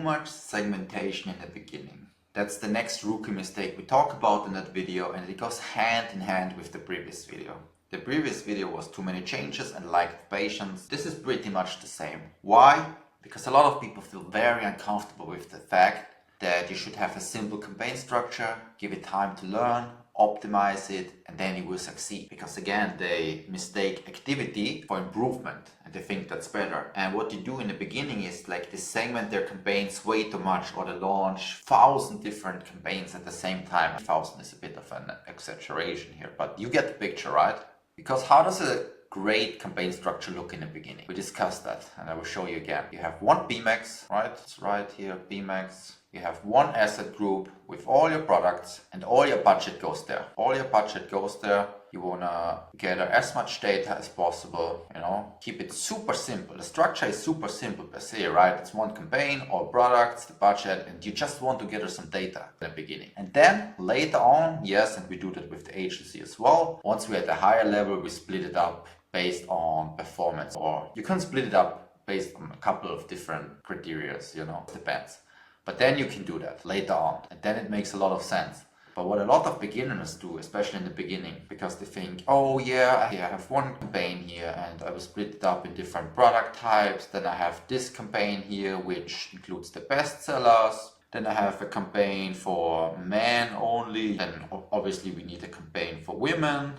much segmentation in the beginning. That's the next rookie mistake we talk about in that video, and it goes hand in hand with the previous video. The previous video was too many changes and lack of patience. This is pretty much the same. Why? Because a lot of people feel very uncomfortable with the fact that you should have a simple campaign structure, give it time to learn, optimize it, and then you will succeed. Because again, they mistake activity for improvement and they think that's better. And what you do in the beginning is like they segment their campaigns way too much, or they launch 1,000 different campaigns at the same time. 1,000 is a bit of an exaggeration here, but you get the picture, right? Because how does a great campaign structure look in the beginning? We discussed that and I will show you again. You have one PMAX, right? It's right here, PMAX. You have one asset group with all your products and all your budget goes there. All your budget goes there. You wanna gather as much data as possible, keep it super simple. The structure is super simple per se, right? It's one campaign, all products, the budget, and you just want to gather some data in the beginning. And then later on, yes, and we do that with the agency as well. Once we're at a higher level, we split it up based on performance, or you can split it up based on a couple of different criteria, depends. But then you can do that later on, and then it makes a lot of sense. But what a lot of beginners do, especially in the beginning, because they think, oh yeah, I have one campaign here and I will split it up in different product types. Then I have this campaign here, which includes the best sellers. Then I have a campaign for men only. Then obviously we need a campaign for women.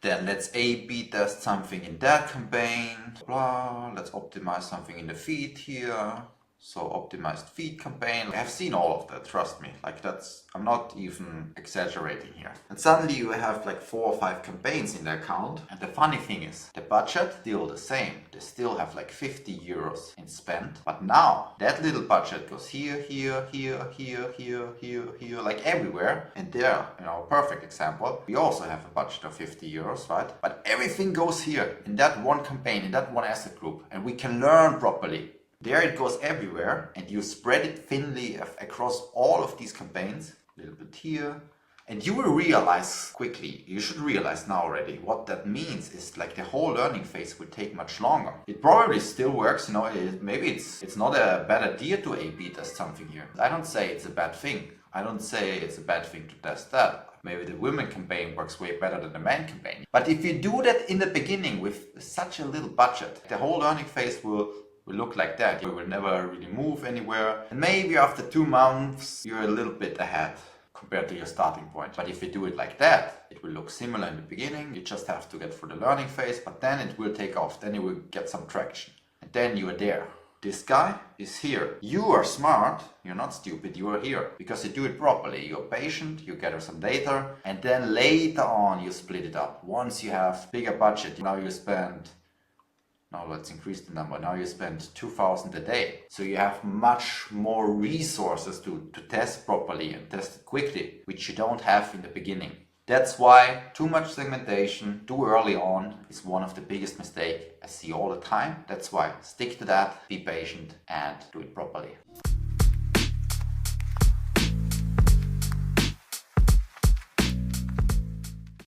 Then let's A/B test something in that campaign. Blah, let's optimize something in the feed here. So optimized feed campaign. I have seen all of that, trust me. I'm not even exaggerating here. And suddenly you have like 4 or 5 campaigns in the account. And the funny thing is, the budget still the same. They still have like 50 euros in spend. But now that little budget goes here, here, here, here, here, here, here, like everywhere. And there, perfect example. We also have a budget of 50 euros, right? But everything goes here in that one campaign, in that one asset group. And we can learn properly. There it goes everywhere, and you spread it thinly across all of these campaigns, a little bit here, and you will realize quickly, you should realize now already, what that means is like the whole learning phase will take much longer. It probably still works, maybe it's not a bad idea to A/B test something here. I don't say it's a bad thing. I don't say it's a bad thing to test that. Maybe the women campaign works way better than the men campaign. But if you do that in the beginning with such a little budget, the whole learning phase will look like that. You will never really move anywhere. And maybe after 2 months, you're a little bit ahead compared to your starting point. But if you do it like that, it will look similar in the beginning. You just have to get through the learning phase, but then it will take off. Then you will get some traction. And then you are there. This guy is here. You are smart. You're not stupid. You are here because you do it properly. You're patient. You gather some data. And then later on, you split it up. Once you have bigger budget, now you spend... Now let's increase the number. Now you spend 2,000 a day. So you have much more resources to test properly and test it quickly, which you don't have in the beginning. That's why too much segmentation too early on is one of the biggest mistakes I see all the time. That's why stick to that, be patient and do it properly.